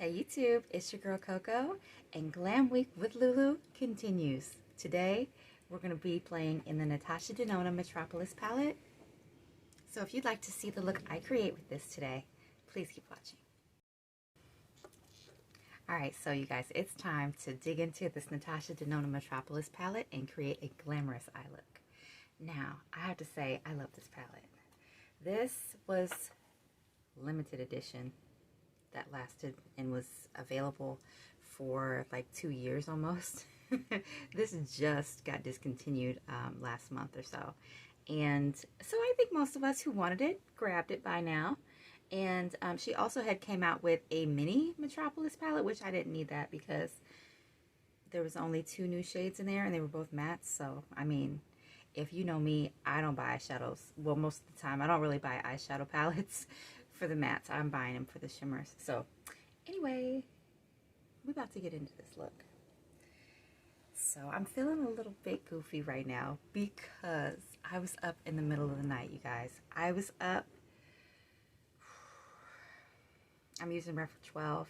Hey YouTube, it's your girl Coco, and Glam Week with LuuLuu continues. Today, we're going to be playing in the Natasha Denona Metropolis palette. So if you'd like to see the look I create with this today, please keep watching. Alright, so you guys, it's time to dig into this Natasha Denona Metropolis palette and create a glamorous eye look. Now, I have to say, I love this palette. This was limited edition that lasted and was available for like 2 years almost. This just got discontinued last month or so. And so I think most of us who wanted it grabbed it by now. And she also had came out with a mini Metropolis palette, which I didn't need that because there was only 2 new shades in there and they were both mattes. So, I mean, if you know me, I don't buy eyeshadows. Well, most of the time, I don't really buy eyeshadow palettes for the mattes. I'm buying them for the shimmers. So anyway, we're about to get into this look. So I'm feeling a little bit goofy right now because I was up in the middle of the night, you guys. I was up. I'm using Reference 12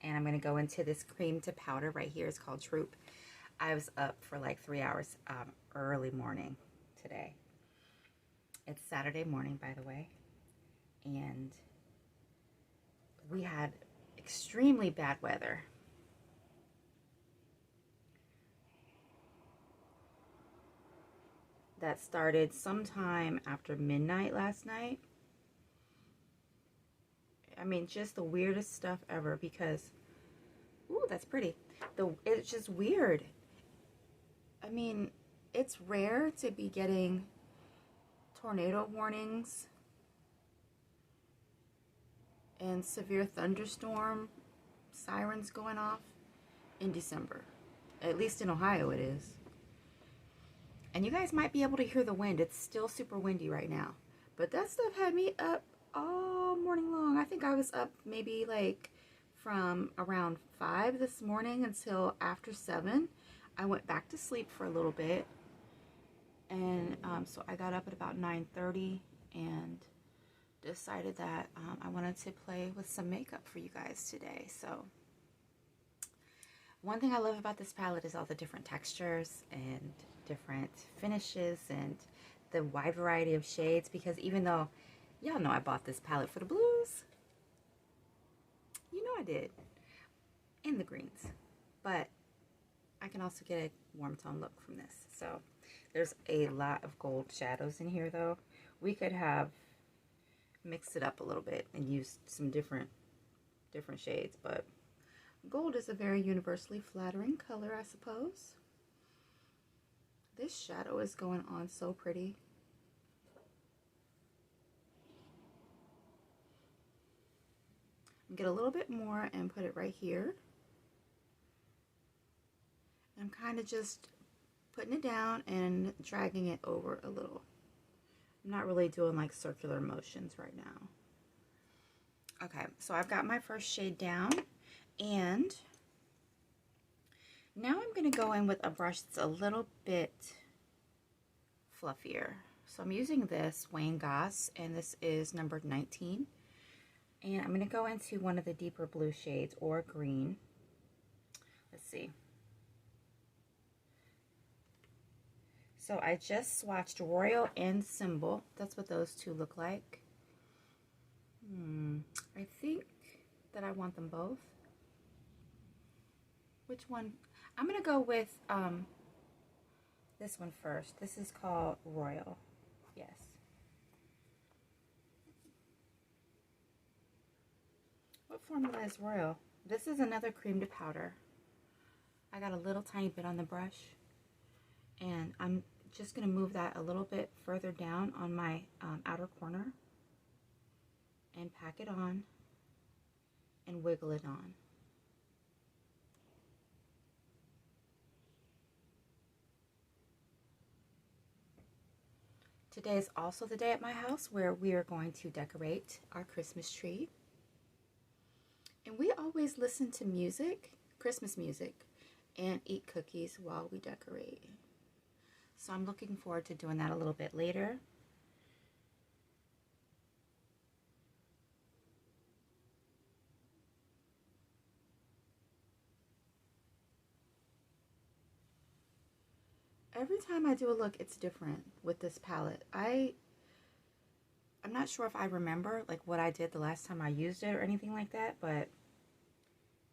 and I'm going to go into this cream to powder right here. It's called Troop. I was up for like 3 hours early morning today. It's Saturday morning, by the way. And we had extremely bad weather. That started sometime after midnight last night. I mean, just the weirdest stuff ever because, ooh, that's pretty. It's just weird. I mean, it's rare to be getting tornado warnings and severe thunderstorm sirens going off in December. At least in Ohio it is. And you guys might be able to hear the wind. It's still super windy right now. But that stuff had me up all morning long. I think I was up maybe like from around 5 this morning until after 7. I went back to sleep for a little bit. And so I got up at about 9:30 and decided that I wanted to play with some makeup for you guys today. So one thing I love about this palette is all the different textures and different finishes and the wide variety of shades, because even though y'all know I bought this palette for the blues, you know I did, and the greens, but I can also get a warm tone look from this. So there's a lot of gold shadows in here though. We could have mixed it up a little bit and used some different shades, but gold is a very universally flattering color, I suppose. This shadow is going on so pretty. Get a little bit more and put it right here. I'm kind of just putting it down and dragging it over a little. I'm not really doing like circular motions right now. Okay, so I've got my first shade down, and now I'm going to go in with a brush that's a little bit fluffier. So I'm using this Wayne Goss, and this is number 19. And I'm going to go into one of the deeper blue shades, or green. Let's see. So I just swatched Royal and Symbol. That's what those two look like. I think that I want them both. Which one? I'm going to go with this one first. This is called Royal. Yes. What formula is Royal? This is another cream to powder. I got a little tiny bit on the brush, and I'm just going to move that a little bit further down on my outer corner and pack it on and wiggle it on. Today is also the day at my house where we are going to decorate our Christmas tree. And we always listen to music, Christmas music, and eat cookies while we decorate. So I'm looking forward to doing that a little bit later. every time I do a look, it's different with this palette. I'm not sure if I remember like what I did the last time I used it or anything like that, but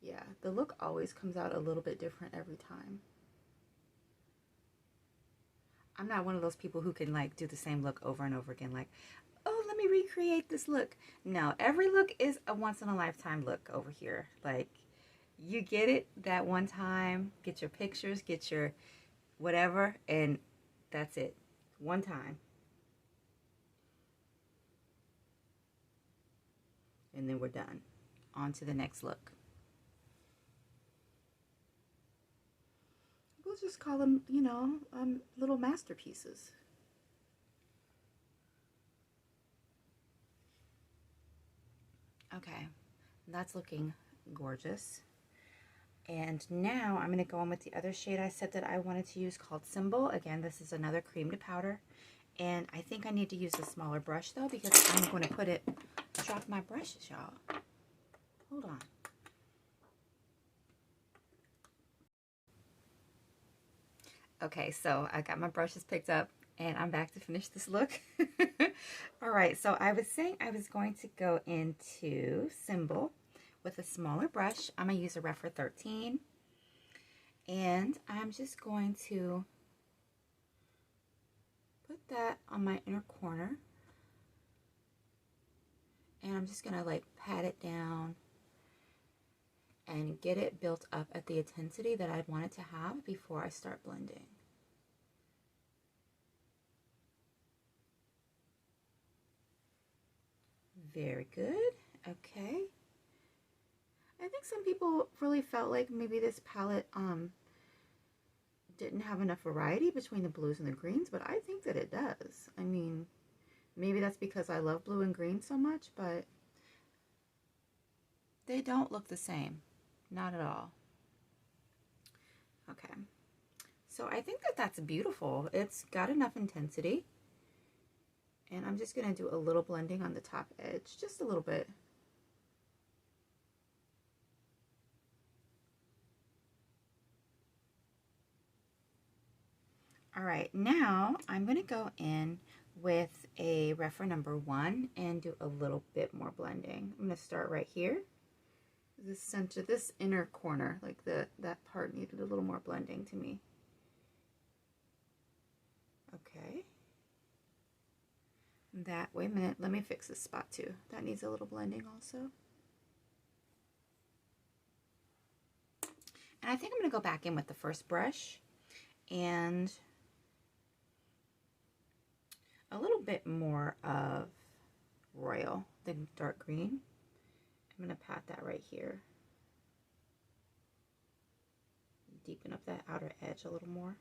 yeah, the look always comes out a little bit different every time. I'm not one of those people who can like do the same look over and over again, like, oh, let me recreate this look. No, every look is a once in a lifetime look over here. Like, you get it that one time, get your pictures, get your whatever, and that's it. One time. And then we're done. On to the next look. We'll just call them, you know, little masterpieces. Okay, that's looking gorgeous. And now I'm going to go on with the other shade I said that I wanted to use called Symbol. Again, this is another cream to powder. And I think I need to use a smaller brush though, because I'm going to drop my brushes, y'all. Hold on. Okay, so I got my brushes picked up and I'm back to finish this look. All right, so I was saying I was going to go into Symbol with a smaller brush. I'm going to use a Refer 13. And I'm just going to put that on my inner corner. And I'm just going to like pat it down and get it built up at the intensity that I want it to have before I start blending. Very good. Okay. I think some people really felt like maybe this palette didn't have enough variety between the blues and the greens, but I think that it does. I mean, maybe that's because I love blue and green so much, but they don't look the same. Not at all. Okay. So I think that that's beautiful. It's got enough intensity. And I'm just going to do a little blending on the top edge, just a little bit. All right, now I'm going to go in with a Refer number 1 and do a little bit more blending. I'm going to start right here. This center, this inner corner, like that part needed a little more blending to me. Okay. Wait a minute, let me fix this spot too. That needs a little blending also. And I think I'm going to go back in with the first brush and a little bit more of Royal, the dark green. I'm going to pat that right here. Deepen up that outer edge a little more.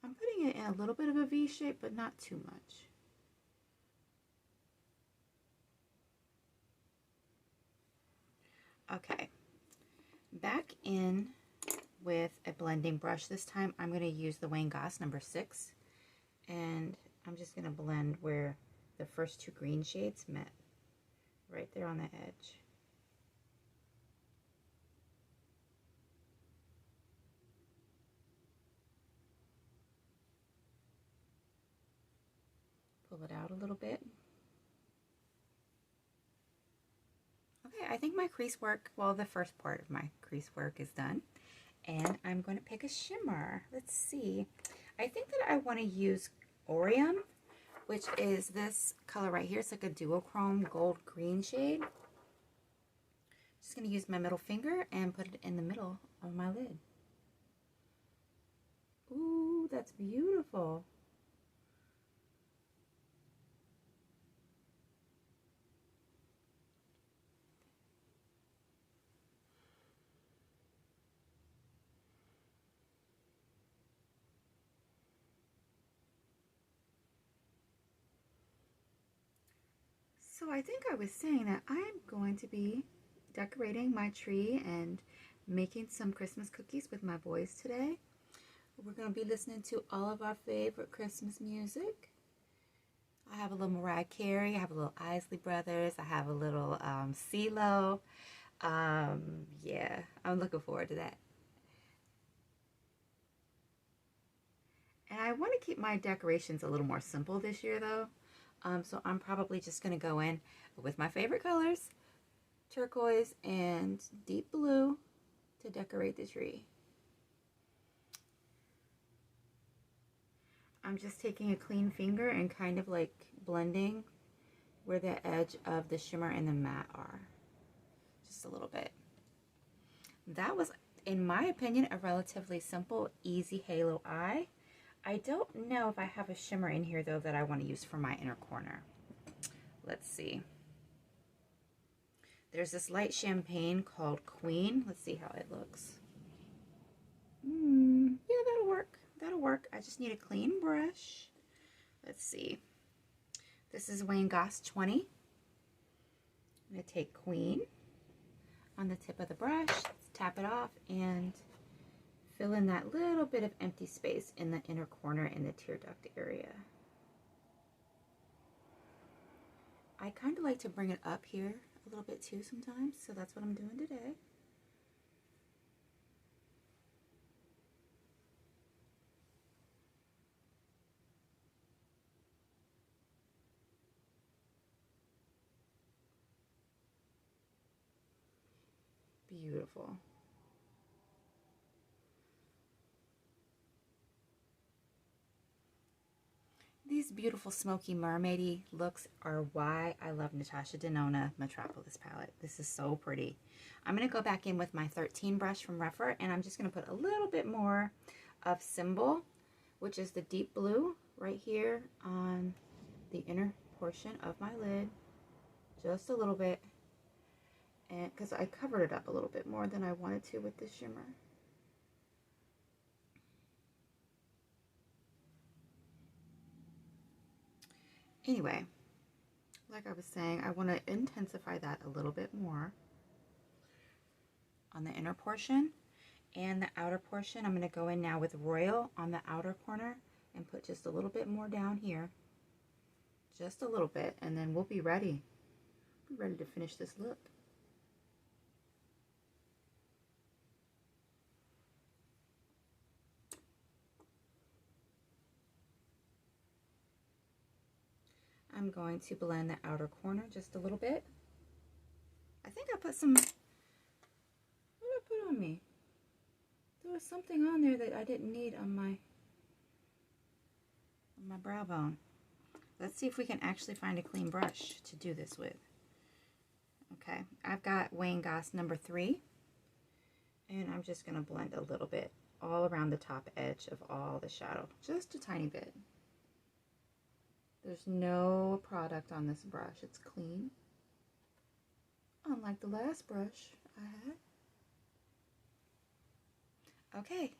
I'm putting it in a little bit of a V shape, but not too much. Okay, back in with a blending brush. This time I'm going to use the Wayne Goss number 6, and I'm just going to blend where the first two green shades met, right there on the edge. Pull it out a little bit. Okay, I think my crease work, well, the first part of my crease work is done. And I'm going to pick a shimmer. Let's see. I think that I want to use Orium, which is this color right here. It's like a duochrome gold green shade. Just going to use my middle finger and put it in the middle of my lid. Ooh, that's beautiful. So I think I was saying that I'm going to be decorating my tree and making some Christmas cookies with my boys today. We're going to be listening to all of our favorite Christmas music. I have a little Mariah Carey, I have a little Isley Brothers, I have a little CeeLo. Yeah, I'm looking forward to that. And I want to keep my decorations a little more simple this year though. So I'm probably just going to go in with my favorite colors, turquoise and deep blue, to decorate the tree. I'm just taking a clean finger and kind of like blending where the edge of the shimmer and the matte are. Just a little bit. That was, in my opinion, a relatively simple, easy halo eye. I don't know if I have a shimmer in here though that I want to use for my inner corner. Let's see. There's this light champagne called Queen. Let's see how it looks. Yeah, that'll work. That'll work. I just need a clean brush. Let's see. This is Wayne Goss 20. I'm going to take Queen on the tip of the brush, tap it off, and fill in that little bit of empty space in the inner corner in the tear duct area. I kind of like to bring it up here a little bit too sometimes, so that's what I'm doing today. Beautiful. These beautiful smoky mermaidy looks are why I love Natasha Denona Metropolis palette. This is so pretty. I'm going to go back in with my 13 brush from Refer, and I'm just going to put a little bit more of Symbol, which is the deep blue, right here on the inner portion of my lid. Just a little bit, and because I covered it up a little bit more than I wanted to with the shimmer. Anyway, like I was saying, I want to intensify that a little bit more on the inner portion, and the outer portion I'm going to go in now with Royal on the outer corner and put just a little bit more down here, just a little bit, and then we'll be ready. Be ready to finish this look. I'm going to blend the outer corner just a little bit. I think I put some, what did I put on me? There was something on there that I didn't need on my brow bone. Let's see if we can actually find a clean brush to do this with. Okay, I've got Wayne Goss number 3, and I'm just going to blend a little bit all around the top edge of all the shadow, just a tiny bit. There's no product on this brush. It's clean, unlike the last brush I had. Okay,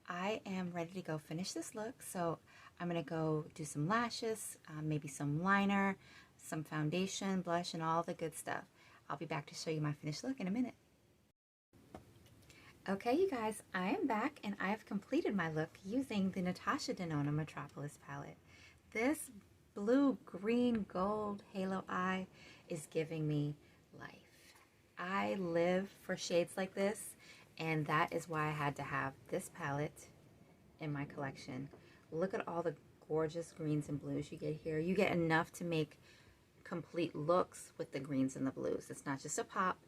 I am ready to go finish this look, so I'm going to go do some lashes, maybe some liner, some foundation, blush, and all the good stuff. I'll be back to show you my finished look in a minute. Okay, you guys, I am back, and I have completed my look using the Natasha Denona Metropolis palette. This blue, green, gold halo eye is giving me life. I live for shades like this, and that is why I had to have this palette in my collection. Look at all the gorgeous greens and blues you get here. You get enough to make complete looks with the greens and the blues. It's not just a pop.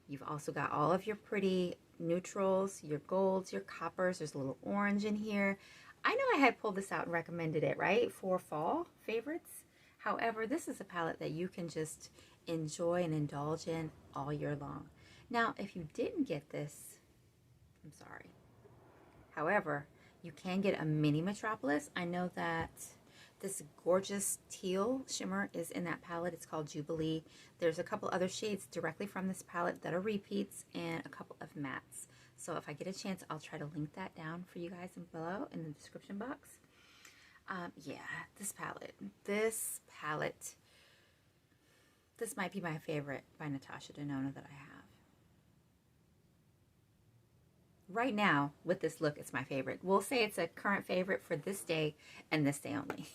You've also got all of your pretty neutrals, your golds, your coppers. There's a little orange in here. I know I had pulled this out and recommended it, right, for fall favorites. However, this is a palette that you can just enjoy and indulge in all year long. Now, if you didn't get this, I'm sorry. However, you can get a mini Metropolis. I know that this gorgeous teal shimmer is in that palette. It's called Jubilee. There's a couple other shades directly from this palette that are repeats, and a couple of mattes. So if I get a chance, I'll try to link that down for you guys below in the description box. Yeah, this palette, this might be my favorite by Natasha Denona that I have. Right now, with this look, it's my favorite. We'll say it's a current favorite for this day and this day only.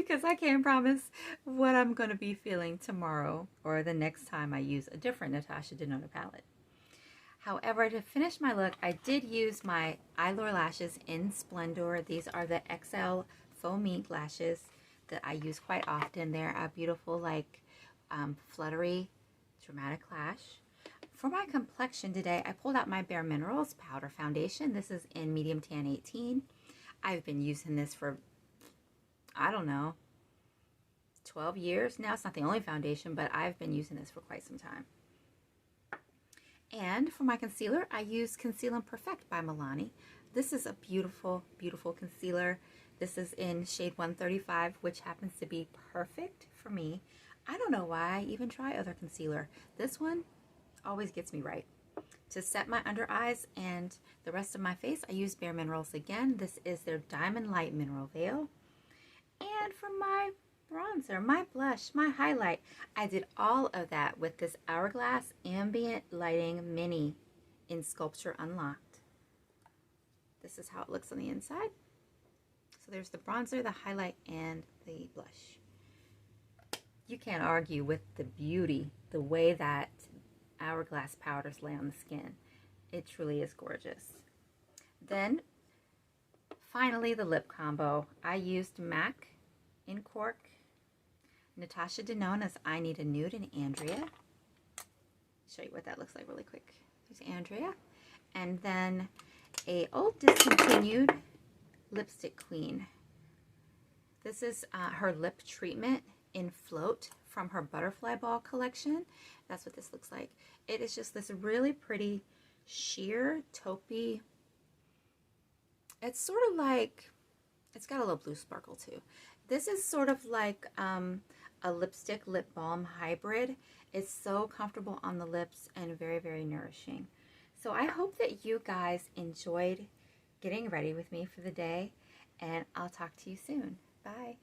because I can't promise what I'm going to be feeling tomorrow or the next time I use a different Natasha Denona palette. However, to finish my look, I did use my Eyelure lashes in Splendor. These are the XL Faux Mink lashes that I use quite often. They're a beautiful, like, fluttery, dramatic lash. For my complexion today, I pulled out my Bare Minerals Powder Foundation. This is in Medium Tan 18. I've been using this for, I don't know, 12 years now. It's not the only foundation, but I've been using this for quite some time. And for my concealer, I use Conceal and Perfect by Milani. This is a beautiful, beautiful concealer. This is in shade 135, which happens to be perfect for me. I don't know why I even try other concealer. This one always gets me right. To set my under eyes and the rest of my face, I use Bare Minerals again. This is their Diamond Light Mineral Veil. And for my bronzer, my blush, my highlight, I did all of that with this Hourglass Ambient Lighting Mini in Sculpture Unlocked. This is how it looks on the inside. So there's the bronzer, the highlight, and the blush. You can't argue with the beauty, the way that Hourglass powders lay on the skin. It truly is gorgeous. Then, finally, the lip combo. I used MAC in Cork, Natasha Denona's I Need a Nude, and Andrea. Show you what that looks like really quick. There's Andrea. And then a old discontinued Lipstick Queen. This is her lip treatment in Float from her Butterfly Ball collection. That's what this looks like. It is just this really pretty sheer taupey. It's sort of like, it's got a little blue sparkle too. This is sort of like a lipstick lip balm hybrid. It's so comfortable on the lips and very, very nourishing. So I hope that you guys enjoyed getting ready with me for the day, and I'll talk to you soon. Bye.